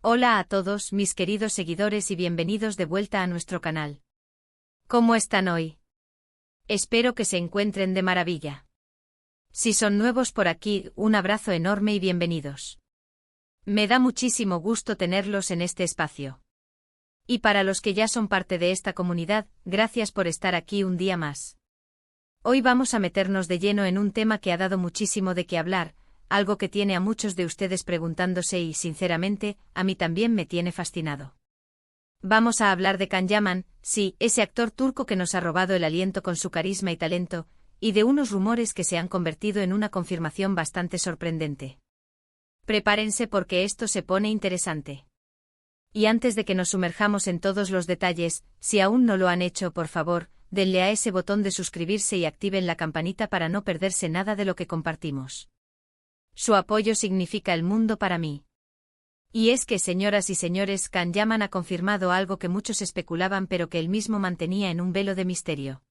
Hola a todos mis queridos seguidores y bienvenidos de vuelta a nuestro canal. ¿Cómo están hoy? Espero que se encuentren de maravilla. Si son nuevos por aquí, un abrazo enorme y bienvenidos. Me da muchísimo gusto tenerlos en este espacio. Y para los que ya son parte de esta comunidad, gracias por estar aquí un día más. Hoy vamos a meternos de lleno en un tema que ha dado muchísimo de qué hablar, algo que tiene a muchos de ustedes preguntándose y, sinceramente, a mí también me tiene fascinado. Vamos a hablar de Can Yaman, sí, ese actor turco que nos ha robado el aliento con su carisma y talento, y de unos rumores que se han convertido en una confirmación bastante sorprendente. Prepárense porque esto se pone interesante. Y antes de que nos sumerjamos en todos los detalles, si aún no lo han hecho, por favor, denle a ese botón de suscribirse y activen la campanita para no perderse nada de lo que compartimos. Su apoyo significa el mundo para mí. Y es que, señoras y señores, Can Yaman ha confirmado algo que muchos especulaban pero que él mismo mantenía en un velo de misterio.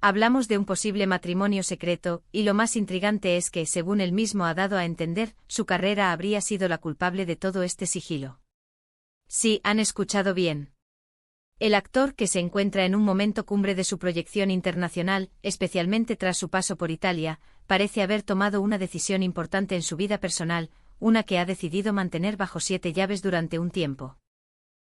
Hablamos de un posible matrimonio secreto, y lo más intrigante es que, según él mismo ha dado a entender, su carrera habría sido la culpable de todo este sigilo. Sí, han escuchado bien. El actor, que se encuentra en un momento cumbre de su proyección internacional, especialmente tras su paso por Italia, parece haber tomado una decisión importante en su vida personal, una que ha decidido mantener bajo 7 llaves durante un tiempo.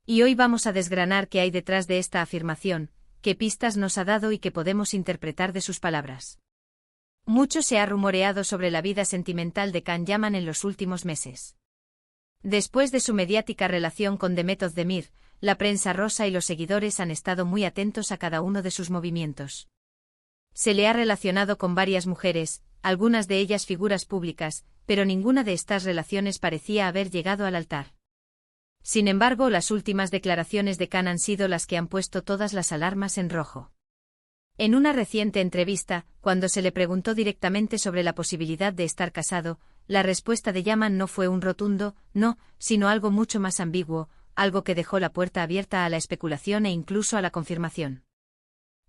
Y hoy vamos a desgranar qué hay detrás de esta afirmación, qué pistas nos ha dado y qué podemos interpretar de sus palabras. Mucho se ha rumoreado sobre la vida sentimental de Can Yaman en los últimos meses. Después de su mediática relación con Demet Özdemir, la prensa rosa y los seguidores han estado muy atentos a cada uno de sus movimientos. Se le ha relacionado con varias mujeres, algunas de ellas figuras públicas, pero ninguna de estas relaciones parecía haber llegado al altar. Sin embargo, las últimas declaraciones de Can han sido las que han puesto todas las alarmas en rojo. En una reciente entrevista, cuando se le preguntó directamente sobre la posibilidad de estar casado, la respuesta de Yaman no fue un rotundo no, sino algo mucho más ambiguo, algo que dejó la puerta abierta a la especulación e incluso a la confirmación.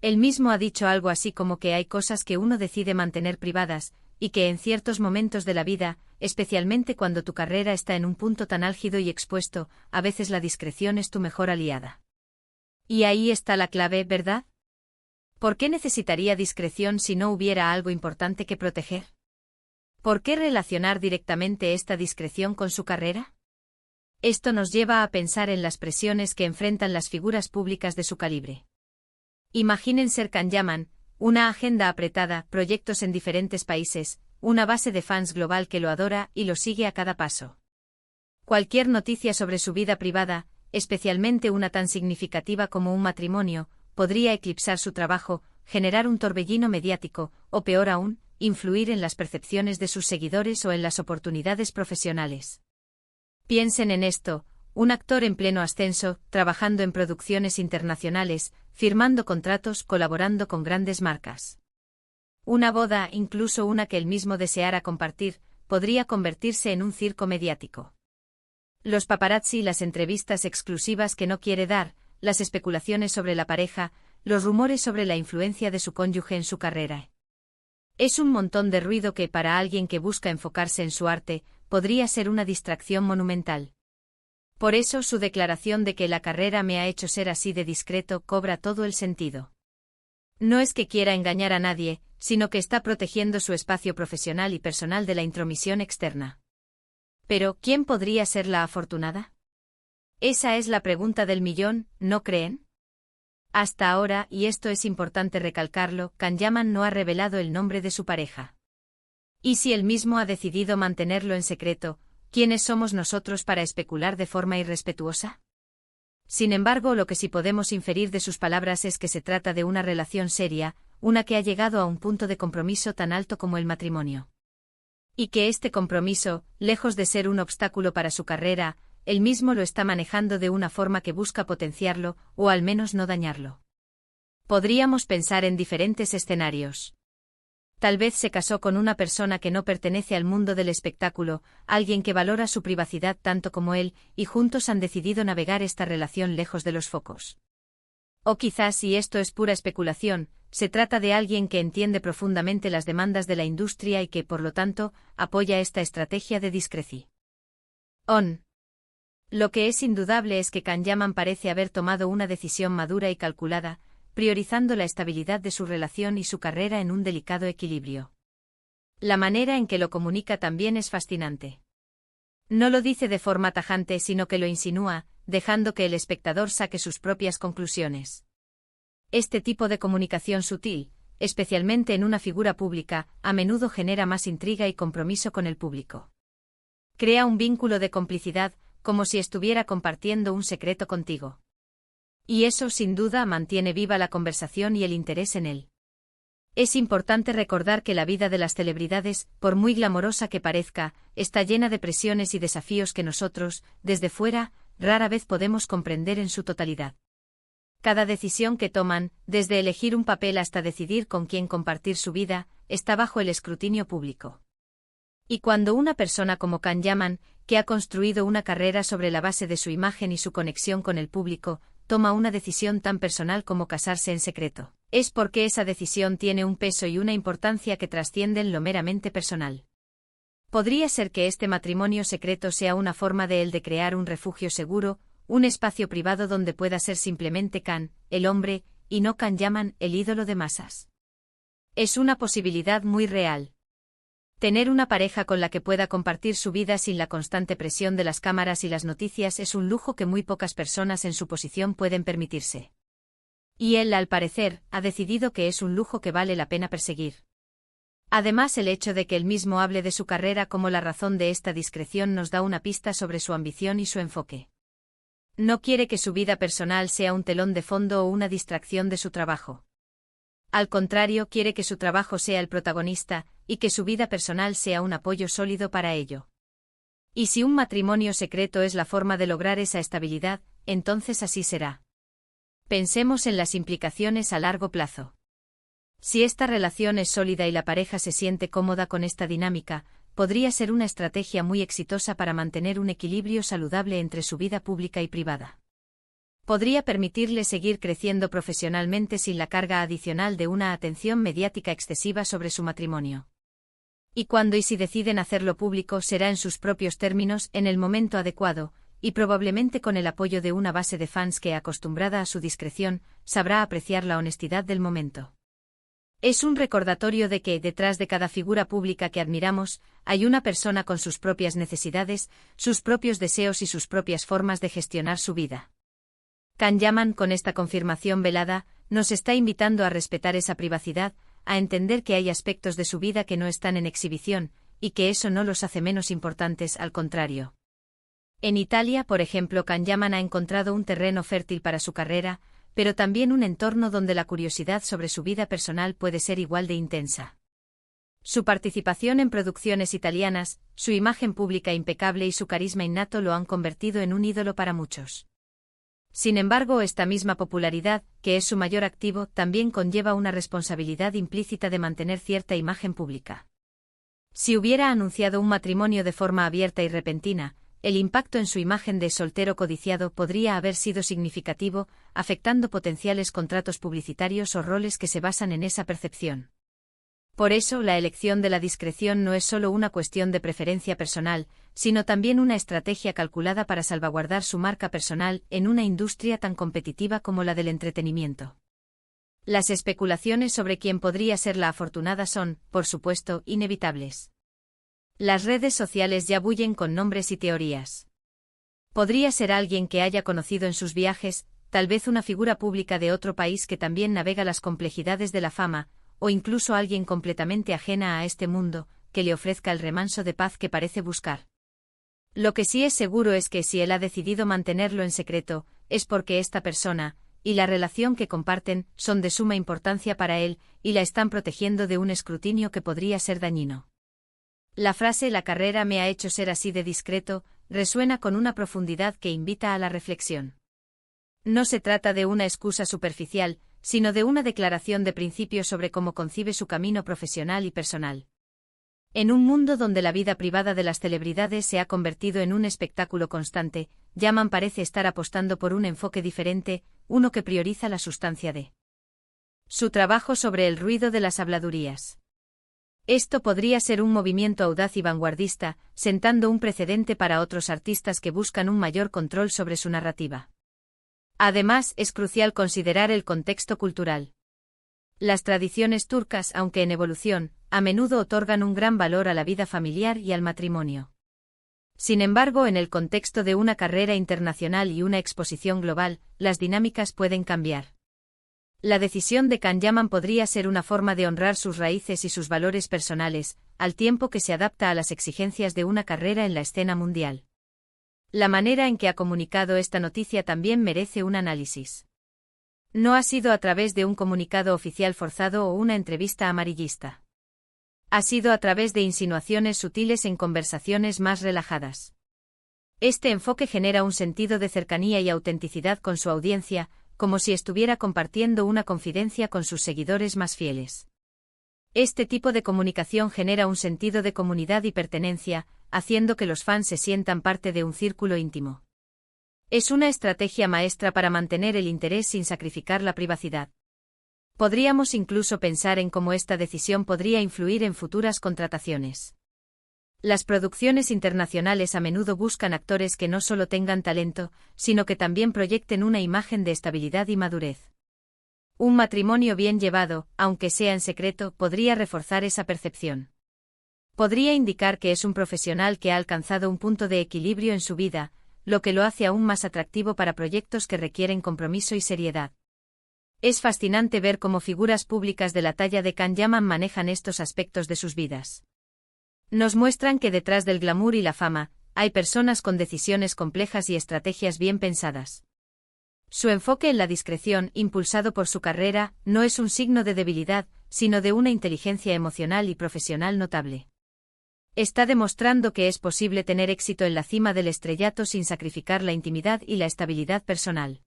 Él mismo ha dicho algo así como que hay cosas que uno decide mantener privadas, y que en ciertos momentos de la vida, especialmente cuando tu carrera está en un punto tan álgido y expuesto, a veces la discreción es tu mejor aliada. Y ahí está la clave, ¿verdad? ¿Por qué necesitaría discreción si no hubiera algo importante que proteger? ¿Por qué relacionar directamente esta discreción con su carrera? Esto nos lleva a pensar en las presiones que enfrentan las figuras públicas de su calibre. Imaginen ser Can Yaman, una agenda apretada, proyectos en diferentes países, una base de fans global que lo adora y lo sigue a cada paso. Cualquier noticia sobre su vida privada, especialmente una tan significativa como un matrimonio, podría eclipsar su trabajo, generar un torbellino mediático, o peor aún, influir en las percepciones de sus seguidores o en las oportunidades profesionales. Piensen en esto, un actor en pleno ascenso, trabajando en producciones internacionales, firmando contratos, colaborando con grandes marcas. Una boda, incluso una que él mismo deseara compartir, podría convertirse en un circo mediático. Los paparazzi y las entrevistas exclusivas que no quiere dar, las especulaciones sobre la pareja, los rumores sobre la influencia de su cónyuge en su carrera. Es un montón de ruido que, para alguien que busca enfocarse en su arte, podría ser una distracción monumental. Por eso su declaración de que la carrera me ha hecho ser así de discreto cobra todo el sentido. No es que quiera engañar a nadie, sino que está protegiendo su espacio profesional y personal de la intromisión externa. Pero, ¿quién podría ser la afortunada? Esa es la pregunta del millón, ¿no creen? Hasta ahora, y esto es importante recalcarlo, Can Yaman no ha revelado el nombre de su pareja. ¿Y si él mismo ha decidido mantenerlo en secreto, quiénes somos nosotros para especular de forma irrespetuosa? Sin embargo, lo que sí podemos inferir de sus palabras es que se trata de una relación seria, una que ha llegado a un punto de compromiso tan alto como el matrimonio. Y que este compromiso, lejos de ser un obstáculo para su carrera, él mismo lo está manejando de una forma que busca potenciarlo, o al menos no dañarlo. Podríamos pensar en diferentes escenarios. Tal vez se casó con una persona que no pertenece al mundo del espectáculo, alguien que valora su privacidad tanto como él, y juntos han decidido navegar esta relación lejos de los focos. O quizás, y esto es pura especulación, se trata de alguien que entiende profundamente las demandas de la industria y que, por lo tanto, apoya esta estrategia de discreción. Lo que es indudable es que Can Yaman parece haber tomado una decisión madura y calculada, priorizando la estabilidad de su relación y su carrera en un delicado equilibrio. La manera en que lo comunica también es fascinante. No lo dice de forma tajante, sino que lo insinúa, dejando que el espectador saque sus propias conclusiones. Este tipo de comunicación sutil, especialmente en una figura pública, a menudo genera más intriga y compromiso con el público. Crea un vínculo de complicidad, como si estuviera compartiendo un secreto contigo. Y eso, sin duda, mantiene viva la conversación y el interés en él. Es importante recordar que la vida de las celebridades, por muy glamorosa que parezca, está llena de presiones y desafíos que nosotros, desde fuera, rara vez podemos comprender en su totalidad. Cada decisión que toman, desde elegir un papel hasta decidir con quién compartir su vida, está bajo el escrutinio público. Y cuando una persona como Can Yaman, que ha construido una carrera sobre la base de su imagen y su conexión con el público, toma una decisión tan personal como casarse en secreto, es porque esa decisión tiene un peso y una importancia que trascienden lo meramente personal. Podría ser que este matrimonio secreto sea una forma de él de crear un refugio seguro, un espacio privado donde pueda ser simplemente Can, el hombre, y no Can Yaman, el ídolo de masas. Es una posibilidad muy real. Tener una pareja con la que pueda compartir su vida sin la constante presión de las cámaras y las noticias es un lujo que muy pocas personas en su posición pueden permitirse. Y él, al parecer, ha decidido que es un lujo que vale la pena perseguir. Además, el hecho de que él mismo hable de su carrera como la razón de esta discreción nos da una pista sobre su ambición y su enfoque. No quiere que su vida personal sea un telón de fondo o una distracción de su trabajo. Al contrario, quiere que su trabajo sea el protagonista, y que su vida personal sea un apoyo sólido para ello. Y si un matrimonio secreto es la forma de lograr esa estabilidad, entonces así será. Pensemos en las implicaciones a largo plazo. Si esta relación es sólida y la pareja se siente cómoda con esta dinámica, podría ser una estrategia muy exitosa para mantener un equilibrio saludable entre su vida pública y privada. Podría permitirle seguir creciendo profesionalmente sin la carga adicional de una atención mediática excesiva sobre su matrimonio. Y cuando y si deciden hacerlo público será en sus propios términos, en el momento adecuado, y probablemente con el apoyo de una base de fans que, acostumbrada a su discreción, sabrá apreciar la honestidad del momento. Es un recordatorio de que, detrás de cada figura pública que admiramos, hay una persona con sus propias necesidades, sus propios deseos y sus propias formas de gestionar su vida. Can Yaman, con esta confirmación velada, nos está invitando a respetar esa privacidad, a entender que hay aspectos de su vida que no están en exhibición, y que eso no los hace menos importantes, al contrario. En Italia, por ejemplo, Can Yaman ha encontrado un terreno fértil para su carrera, pero también un entorno donde la curiosidad sobre su vida personal puede ser igual de intensa. Su participación en producciones italianas, su imagen pública impecable y su carisma innato lo han convertido en un ídolo para muchos. Sin embargo, esta misma popularidad, que es su mayor activo, también conlleva una responsabilidad implícita de mantener cierta imagen pública. Si hubiera anunciado un matrimonio de forma abierta y repentina, el impacto en su imagen de soltero codiciado podría haber sido significativo, afectando potenciales contratos publicitarios o roles que se basan en esa percepción. Por eso, la elección de la discreción no es solo una cuestión de preferencia personal, sino también una estrategia calculada para salvaguardar su marca personal en una industria tan competitiva como la del entretenimiento. Las especulaciones sobre quién podría ser la afortunada son, por supuesto, inevitables. Las redes sociales ya bullen con nombres y teorías. Podría ser alguien que haya conocido en sus viajes, tal vez una figura pública de otro país que también navega las complejidades de la fama, o incluso alguien completamente ajena a este mundo, que le ofrezca el remanso de paz que parece buscar. Lo que sí es seguro es que si él ha decidido mantenerlo en secreto, es porque esta persona, y la relación que comparten, son de suma importancia para él, y la están protegiendo de un escrutinio que podría ser dañino. La frase «la carrera me ha hecho ser así de discreto» resuena con una profundidad que invita a la reflexión. No se trata de una excusa superficial, sino de una declaración de principios sobre cómo concibe su camino profesional y personal. En un mundo donde la vida privada de las celebridades se ha convertido en un espectáculo constante, Yaman parece estar apostando por un enfoque diferente, uno que prioriza la sustancia de su trabajo sobre el ruido de las habladurías. Esto podría ser un movimiento audaz y vanguardista, sentando un precedente para otros artistas que buscan un mayor control sobre su narrativa. Además, es crucial considerar el contexto cultural. Las tradiciones turcas, aunque en evolución, a menudo otorgan un gran valor a la vida familiar y al matrimonio. Sin embargo, en el contexto de una carrera internacional y una exposición global, las dinámicas pueden cambiar. La decisión de Can Yaman podría ser una forma de honrar sus raíces y sus valores personales, al tiempo que se adapta a las exigencias de una carrera en la escena mundial. La manera en que ha comunicado esta noticia también merece un análisis. No ha sido a través de un comunicado oficial forzado o una entrevista amarillista. Ha sido a través de insinuaciones sutiles en conversaciones más relajadas. Este enfoque genera un sentido de cercanía y autenticidad con su audiencia, como si estuviera compartiendo una confidencia con sus seguidores más fieles. Este tipo de comunicación genera un sentido de comunidad y pertenencia, haciendo que los fans se sientan parte de un círculo íntimo. Es una estrategia maestra para mantener el interés sin sacrificar la privacidad. Podríamos incluso pensar en cómo esta decisión podría influir en futuras contrataciones. Las producciones internacionales a menudo buscan actores que no solo tengan talento, sino que también proyecten una imagen de estabilidad y madurez. Un matrimonio bien llevado, aunque sea en secreto, podría reforzar esa percepción. Podría indicar que es un profesional que ha alcanzado un punto de equilibrio en su vida, lo que lo hace aún más atractivo para proyectos que requieren compromiso y seriedad. Es fascinante ver cómo figuras públicas de la talla de Can Yaman manejan estos aspectos de sus vidas. Nos muestran que detrás del glamour y la fama, hay personas con decisiones complejas y estrategias bien pensadas. Su enfoque en la discreción, impulsado por su carrera, no es un signo de debilidad, sino de una inteligencia emocional y profesional notable. Está demostrando que es posible tener éxito en la cima del estrellato sin sacrificar la intimidad y la estabilidad personal.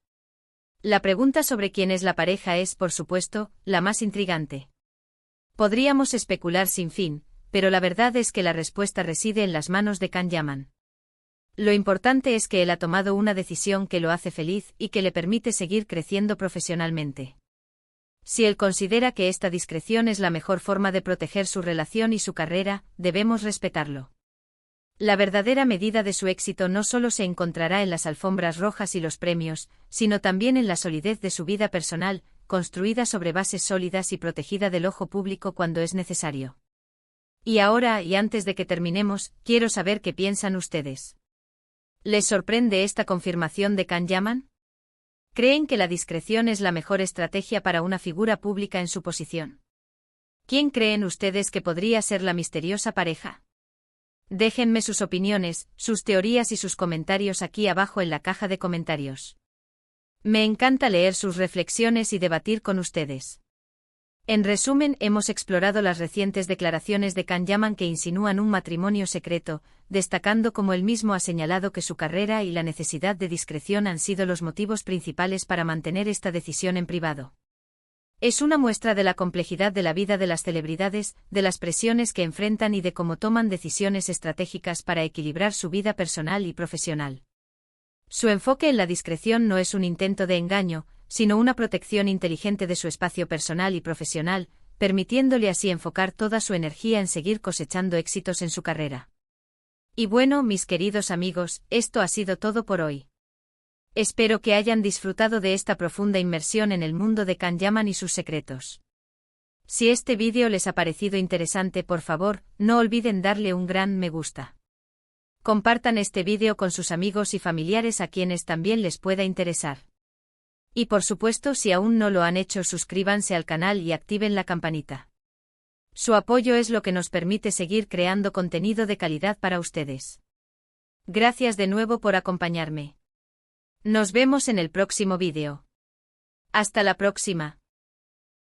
La pregunta sobre quién es la pareja es, por supuesto, la más intrigante. Podríamos especular sin fin, pero la verdad es que la respuesta reside en las manos de Can Yaman. Lo importante es que él ha tomado una decisión que lo hace feliz y que le permite seguir creciendo profesionalmente. Si él considera que esta discreción es la mejor forma de proteger su relación y su carrera, debemos respetarlo. La verdadera medida de su éxito no solo se encontrará en las alfombras rojas y los premios, sino también en la solidez de su vida personal, construida sobre bases sólidas y protegida del ojo público cuando es necesario. Y ahora, y antes de que terminemos, quiero saber qué piensan ustedes. ¿Les sorprende esta confirmación de Can Yaman? ¿Creen que la discreción es la mejor estrategia para una figura pública en su posición? ¿Quién creen ustedes que podría ser la misteriosa pareja? Déjenme sus opiniones, sus teorías y sus comentarios aquí abajo en la caja de comentarios. Me encanta leer sus reflexiones y debatir con ustedes. En resumen, hemos explorado las recientes declaraciones de Can Yaman que insinúan un matrimonio secreto, destacando como él mismo ha señalado que su carrera y la necesidad de discreción han sido los motivos principales para mantener esta decisión en privado. Es una muestra de la complejidad de la vida de las celebridades, de las presiones que enfrentan y de cómo toman decisiones estratégicas para equilibrar su vida personal y profesional. Su enfoque en la discreción no es un intento de engaño, sino una protección inteligente de su espacio personal y profesional, permitiéndole así enfocar toda su energía en seguir cosechando éxitos en su carrera. Y bueno, mis queridos amigos, esto ha sido todo por hoy. Espero que hayan disfrutado de esta profunda inmersión en el mundo de Can Yaman y sus secretos. Si este vídeo les ha parecido interesante, por favor, no olviden darle un gran me gusta. Compartan este vídeo con sus amigos y familiares a quienes también les pueda interesar. Y por supuesto, si aún no lo han hecho, suscríbanse al canal y activen la campanita. Su apoyo es lo que nos permite seguir creando contenido de calidad para ustedes. Gracias de nuevo por acompañarme. Nos vemos en el próximo vídeo. Hasta la próxima.